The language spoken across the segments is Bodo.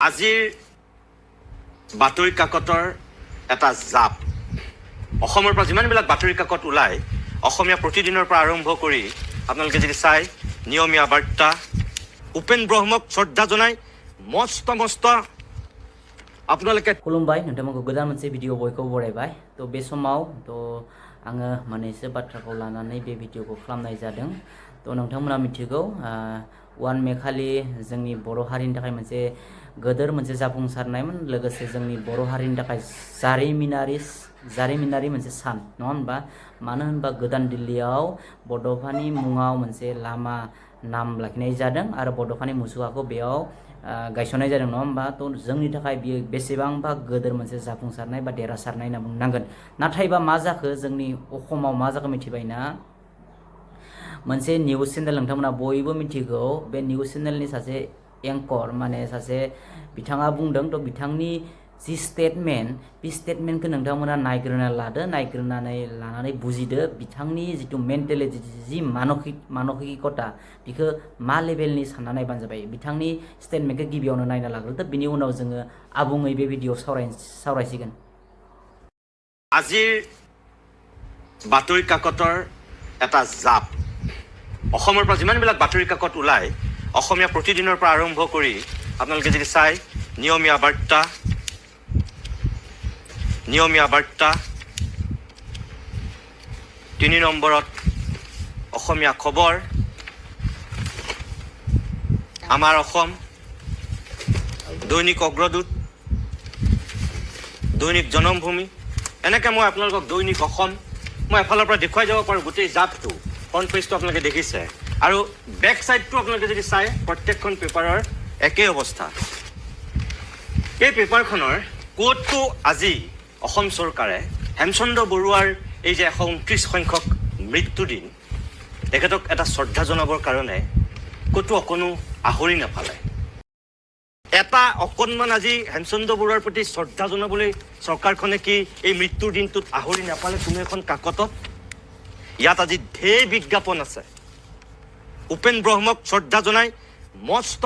আজিৰ বাতৰি কাকতৰ এটা জাপ অসমৰ পৰা যিমানবিলাক বাতৰি কাকত ওলাই অসমীয়া প্ৰতিদিনৰ পৰা আৰম্ভ কৰি আপোনালোকে যদি চাই নিয়মীয়া বাৰ্তা উপেন ব্ৰহ্মক শ্ৰদ্ধা জনাই মস্ত আপোনালোকে खुलुमबाय नोंथांमोनखौ गोदान मोनसे भिडिअ बयखौबो बरायबाय तो बे समाव तो आङो मोननैसो बाथ्राखौ लानानै बे भिडिअखौ खालामनाय जादों तो नोंथांमोना मिथिगौ 1 मे खालि जोंनि बर' हारिनि थाखाय मोनसे गोदोर मोनसे जाफुंसारनायमोन लोगोसे जोंनि बर' हारिनि थाखाय जारिमिनारि मोनसे सान नङा होनबा मानो होनबा गोदान दिल्लीयाव बड'फानि मुङाव मोनसे लामा नाम लाखिनाय जादों आरो बड'फानि मुसुखाखौ बेयाव गायसननाय जादों नङा होनबा तो जोंनि थाखाय बियो बेसेबांबा गोदोर मोनसे जाफुंसारनाय बा देरहासारनाय होनना बुंनांगोन नाथायबा मा जाखो जोंनि अखमाव मा जाखो मिथिबायना मोनसे निउज चेनेल नोंथांमोना बयबो मिथिगौ बे निउज चेनेलनि सासे एंकर माने सासे बिथाङा बुंदों तो बिथांनि जि स्टेटमेन्ट बे स्टेटमेन्टखौ नोंथांमोना नायग्रोना लानानै बुजिदो बिथांनि जितु मेन्टेलिटि जि मानसिकता बिखौ मा लेभेलनि सानना नायबानो जाबाय बिथांनि स्टेटमेन्टखौ गिबियावनो नायना लाग्रोदो बिनि उनाव जोङो आबुङै बे भिडिअ सावरायसिगोन আজিৰ বাতৰি কাকতৰ এটা জাপ অসমৰ পৰা যিমানবিলাক বাতৰি কাকত ওলাই অসমীয়া প্ৰতিদিনৰ পৰা আৰম্ভ কৰি আপোনালোকে যদি চাই নিয়মীয়া বাৰ্তা 3 নম্বৰত অসমীয়া খবৰ আমাৰ অসম দৈনিক অগ্ৰদূত দৈনিক জনমভূমি এনেকৈ মই আপোনালোকক দৈনিক অসম মই এফালৰ পৰা দেখুৱাই যাব পাৰোঁ গোটেই জাপটো ফ্ৰণ্ট পেজটো আপোনালোকে দেখিছে আৰু বেক চাইডটো আপোনালোকে যদি চাই প্ৰত্যেকখন পেপাৰৰ একেই অৱস্থা এই পেপাৰখনৰ কোডটো আজি অসম চৰকাৰে হেমচন্দ্ৰ বৰুৱাৰ এই যে 129 সংখ্যক মৃত্যুদিন তেখেতক এটা শ্ৰদ্ধা জনাবৰ কাৰণে ক'তো অকণো আহৰি নাপালে এটা অকণমান আজি হেমচন্দ্ৰ বৰুৱাৰ প্ৰতি শ্ৰদ্ধা জনাবলৈ চৰকাৰখনে কি এই মৃত্যুৰ দিনটোত আহৰি নাপালে কোনো এখন কাকতত ইয়াত আজি ঢেৰ বিজ্ঞাপন আছে উপেন ব্ৰহ্মক শ্ৰদ্ধা জনাই মস্ত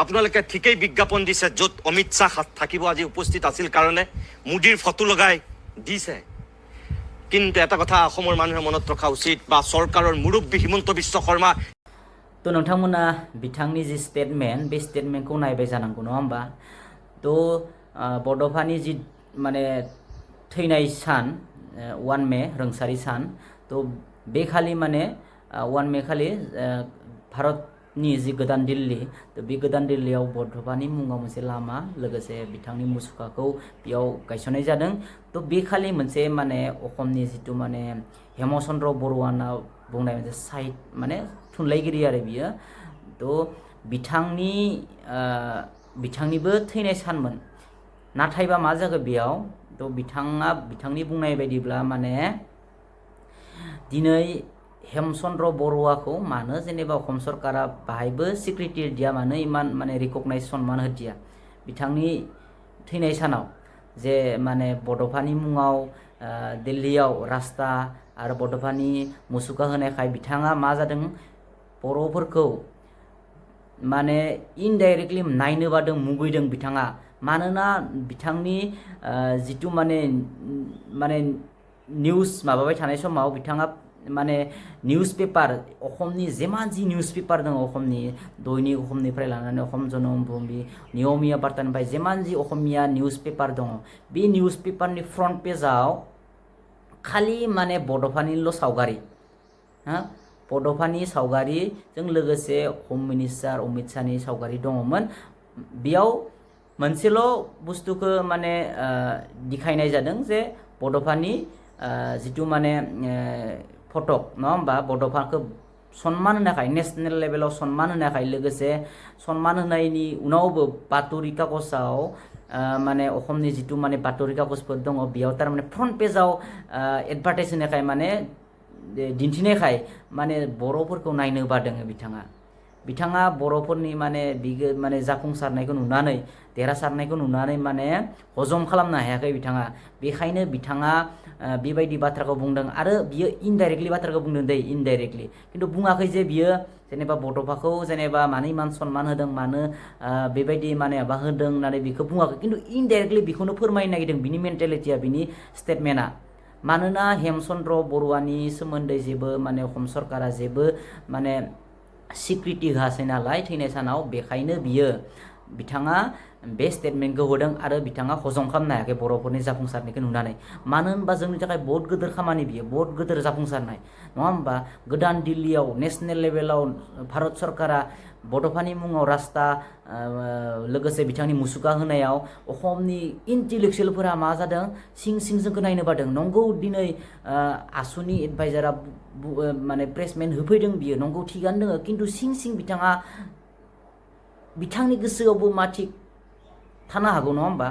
আপোনালোকে ঠিকেই বিজ্ঞাপন দিছে য'ত অমিত শ্বাহ থাকিব আজি উপস্থিত আছিল কাৰণে মোদীৰ ফটো লগাই দিছে কিন্তু এটা কথা অসমৰ মানুহে মনত ৰখা উচিত বা চৰকাৰৰ মুৰব্বী হিমন্ত বিশ্ব শৰ্মা तो नोंथांमोना बिथांनि जि स्टेटमेन्ट बे स्टेटमेन्टखौ नायबाय जानांगौ नङा होमबा तो बड'फानि जि माने थैनाय सान 1 मे रोंसारि सान तो बे खालि माने 1 मे खालि भारतनि जि गोदान दिल्ली तो बे गोदान दिल्लीयाव बड'फानि मुङाव मोनसे लामा लोगोसे बिथांनि मुसुखाखौ बेयाव गायसननाय जादों तो बे खालि मोनसे माने अखमनि जितु माने हेमचन्द्र बरुवा बुंनाय मोनसे साइड माने थुनलाइगिरि आरो बियो तो बिथांनिबो थैनाय सानमोन नाथायबा मा जाखो बेयाव तो बिथांनि बुंनाय बायदिब्ला माने दिनै हेमचन्द्र बरुवाखौ मानो जेनेबा असम सरकारा बाहायबो सिक्रिटि दिया मानो इमान माने रिकगनाइज सन्मान होदिया बिथांनि थैनाय सानाव जे माने बड'फानि मुङाव दिल्लीयाव रास्ता आरो बड'फानि मुसुखा होनायखाय बिथाङा मा जादों बर'फोरखौ माने इनडाइरेक्टलि नायनो बादों मुगैदों बिथाङा मानोना बिथांनि जितु माने निउज माबाबाय थानाय समाव बिथाङा माने निउज पेपार अखमनि जेमान जि निउज पेपार दङ अखमनि दैनिक अखमनिफ्राय लानानै अखम जनमभूमि नियमिया बार्तानिफ्राय जेमान जि अखमिया निउज पेपार दङ बे निउज पेपारनि फ्रन्ट पेजाव खालि माने बड'फानिल' सावगारि बड'फानि सावगारिजों लोगोसे हम मिनिस्टार अमित शाहनि सावगारि दङमोन बेयाव मोनसेल' बुस्थुखौ माने दिखायनाय जादों जे बड'फानि जितु माने फटक नङा होमबा बड'फाखौ सन्मान होनायखाय नेसनेल लेभेलाव सन्मान होनायखाय लोगोसे सन्मान होनायनि उनावबो बातरि कागजाव माने अखमनि जितु माने बातरि कागजफोर दङ बेयाव थारमाने फ्रन्ट पेजाव एडभार्टाइज होनायखाय माने दिन्थिनायखाय माने बर'फोरखौ नायनो बादों बिथाङा बिथाङा बर'फोरनि माने माने जाफुंसारनायखौ नुनानै देरहासारनायखौ नुनानै माने हजम खालामनो हायाखै बिथाङा बेखायनो बिथाङा बेबायदि बाथ्राखौ बुंदों आरो बियो इनडाइरेक्टलि बाथ्राखौ बुंदों दै इनडाइरेक्टलि खिन्थु बुङाखै जे बियो जेनेबा बड'फाखौ जेनेबा मानो इमान सनमान होदों मानो बेबायदि माने माबा होदों होननानै बेखौ बुङाखै खिन्थु इनडाइरेक्टलि बेखौनो फोरमायनो नागिरदों बिनि मेन्टेलिटिया बिनि स्टेटमेन्टआ मानोना हेमचन्द्र बरुवानि सोमोन्दै जेबो माने असम सरकारा जेबो माने सिक्रिटि होआसै नालाय थैनाय सानाव बेखायनो बिथाङा बे स्टेटमेन्टखौ होदों आरो बिथाङा हजम खालामनो हायाखै बर'फोरनि जाफुंसारनायखौ नुनानै मानो होनबा जोंनि थाखाय बहुत गिदिर खामानि बियो बहुत गिदिर जाफुंसारनाय नङा होमबा गोदान दिल्लीयाव नेसनेल लेभेलाव भारत सरकारा बड'फानि मुङाव रास्ता लोगोसे बिथांनि मुसुखा होनायाव असमनि इन्टेलेक्सुवेलफोरा मा जादों सिं जोंखौ नायनो बादों नंगौ दिनै आसुनि एडभाइजारा माने प्रेसमेन्ट होफैदों बियो नंगौ थिगानो दङ खिन्थु सिं बिथाङा बिथांनि गोसोआवबो मा थिग थानो हागौ नङा होमबा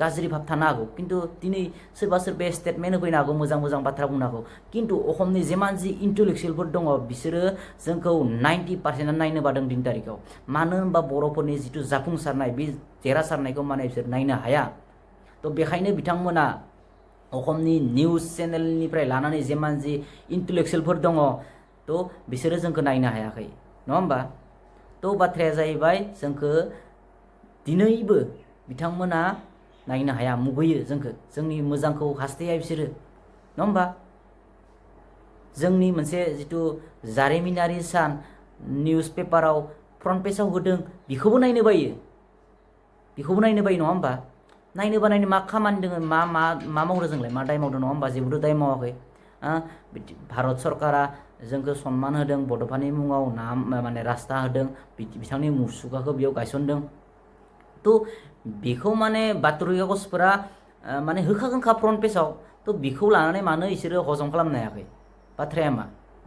गाज्रि भाब थानो हागौ खिन्थु दिनै सोरबा स्टेटमेन्ट होफैनो हागौ मोजां बाथ्रा बुंनो हागौ खिन्थु असमनि जेमान जि इन्टेलेक्सुवेलफोर दङ बिसोरो जोंखौ 90% नायनो बादों दिन तारिखाव मानो होनबा बर'फोरनि जिथु जाफुंसारनाय बे देरहासारनायखौ माने बिसोर नायनो हाया थ' बेखायनो बिथांमोना असमनि निउज चेनेलनिफ्राय लानानै जेमान जि इन्टेलेक्सुवेलफोर दङ थ' बिसोरो जोंखौ नायनो हायाखै नङा होमबा थ' बाथ्राया जाहैबाय जोंखौ दिनैबो बिथांमोना नायनो हाया मुगैयो जोंखौ जोंनि मोजांखौ हास्थाया बिसोरो नङा होमबा जोंनि मोनसे जिथु जारिमिनारि सान निउज पेपाराव फ्रन्ट पेजाव होदों बेखौबो नायनो बायो नङा होमबा नायनो मा खामानि दङ मा मावदों जोंलाय मा दाय मावदों नङा होमबा जेबोथ' दाय मावाखै भारत सरकारा जोंखौ सनमान होदों बड'फानि मुङाव नाम माने रास्ता होदों बिथांनि मुसुखाखौ बेयाव गायसनदों थ' बेखौ माने बातरि कागजफोरा माने होखागोनखा फ्रन्ट पेजाव थ' बेखौ लानानै मानो इसोरो हजम खालामनो हायाखै बाथ्राया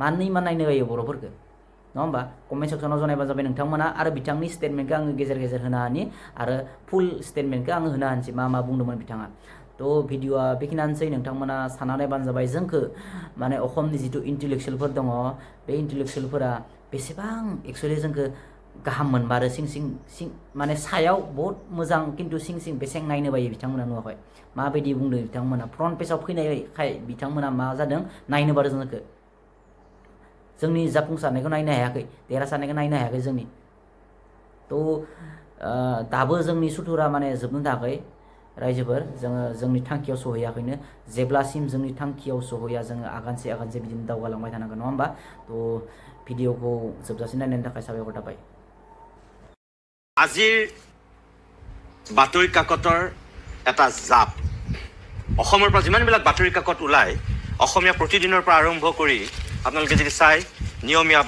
मानो इमान नायनो बायो बर'फोरखौ नङा होमबा कमेन्ट सेक्सनाव जनायबानो जाबाय नोंथांमोना आरो बिथांनि स्टेटमेन्टखौ आङो गेजेर होनो हानि आरो फुल स्टेटमेन्टखौ आङो होनो हानोसै मा बुंदोंमोन बिथाङा थ' भिडिअआ बेखिनियानोसै नोंथांमोना सानना नायबानो जाबाय जोंखौ माने असमनि जिथु इन्टेलेक्सुवेलफोर दङ बे इन्टेलेक्सुवेलफोरा बेसेबां एक्सुवेलि जोंखौ गाहाम मोनमारो सिं माने सायाव बहुत मोजां खिन्थु सिं बेसें नायनो बायो बिथांमोना नुवाखै माबायदि बुंदों बिथांमोना फ्रन्ट पेजाव फैनायखाय बिथांमोना मा जादों नायनो बादों जोंखौ जोंनि जाफुंसारनायखौ नायनो हायाखै देरहासारनायखौ नायनो हायाखै जोंनि थ' दाबो जोंनि सुथुरा माने जोबनो थाखाय रायजोफोर जोंनि थांखियाव सहैयाखैनो जेब्लासिम जोंनि थांखियाव सहैया जोङो आगानसे बिदिनो दावगालांबाय थानांगोन नङा होमबा थ' भिडिअखौ जोबजासिम नायनायनि थाखाय साबायखर थाबाय আজিৰ বাতৰি কাকতৰ এটা জাপ অসমৰ পৰা যিমানবিলাক বাতৰি কাকত ওলায় অসমীয়া প্ৰতিদিনৰ পৰা আৰম্ভ কৰি আপোনালোকে যদি চায় নিয়মীয়া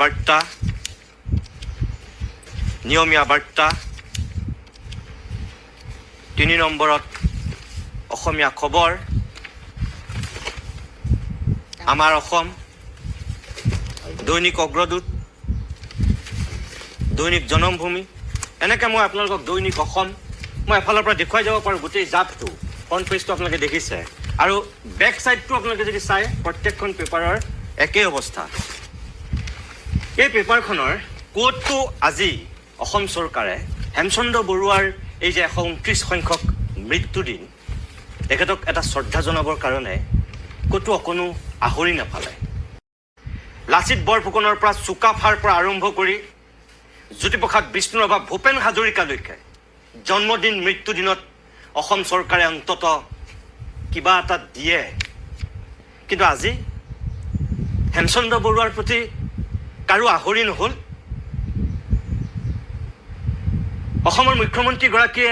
বাৰ্তা 3 নম্বৰত অসমীয়া খবৰ আমাৰ অসম দৈনিক অগ্ৰদূত দৈনিক জনমভূমি এনেকৈ মই আপোনালোকক দৈনিক অসম মই এফালৰ পৰা দেখুৱাই যাব পাৰোঁ গোটেই জাপটো ফ্ৰণ্ট পেজটো আপোনালোকে দেখিছে আৰু বেক ছাইডটো আপোনালোকে যদি চায় প্ৰত্যেকখন পেপাৰৰ একেই অৱস্থা এই পেপাৰখনৰ ক'তো আজি অসম চৰকাৰে হেমচন্দ্ৰ বৰুৱাৰ এই যে 129 সংখ্যক মৃত্যুদিন তেখেতক এটা শ্ৰদ্ধা জনাবৰ কাৰণে ক'তো অকণো আহৰি নাপালে লাচিত বৰফুকনৰ পৰা চুকাফাৰ পৰা আৰম্ভ কৰি জ্যোতিপ্ৰসাদ বিষ্ণুৰ বা ভূপেন হাজৰিকালৈকে জন্মদিন মৃত্যুদিনত অসম চৰকাৰে অন্তত কিবা এটা দিয়ে কিন্তু আজি হেমচন্দ্ৰ বৰুৱাৰ প্ৰতি কাৰো আহৰি নহ'ল অসমৰ মুখ্যমন্ত্ৰীগৰাকীয়ে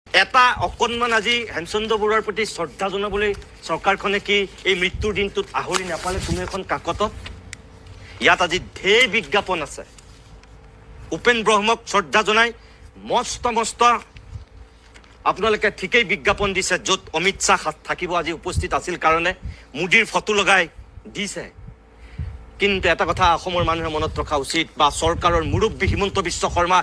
এটা অকণমান আজি হেমচন্দ্ৰ বৰুৱাৰ প্ৰতি শ্ৰদ্ধা জনাবলৈ চৰকাৰখনে কি এই মৃত্যুৰ দিনটোত আহৰি নাপালে কোনো এখন কাকতত ইয়াত আজি ঢেৰ বিজ্ঞাপন আছে উপেন ব্ৰহ্মক শ্ৰদ্ধা জনাই মস্ত আপোনালোকে ঠিকেই বিজ্ঞাপন দিছে য'ত অমিত শ্বাহ থাকিব আজি উপস্থিত আছিল কাৰণে মোদীৰ ফটো লগাই দিছে কিন্তু এটা কথা অসমৰ মানুহে মনত ৰখা উচিত বা চৰকাৰৰ মুৰব্বী হিমন্ত বিশ্ব শৰ্মা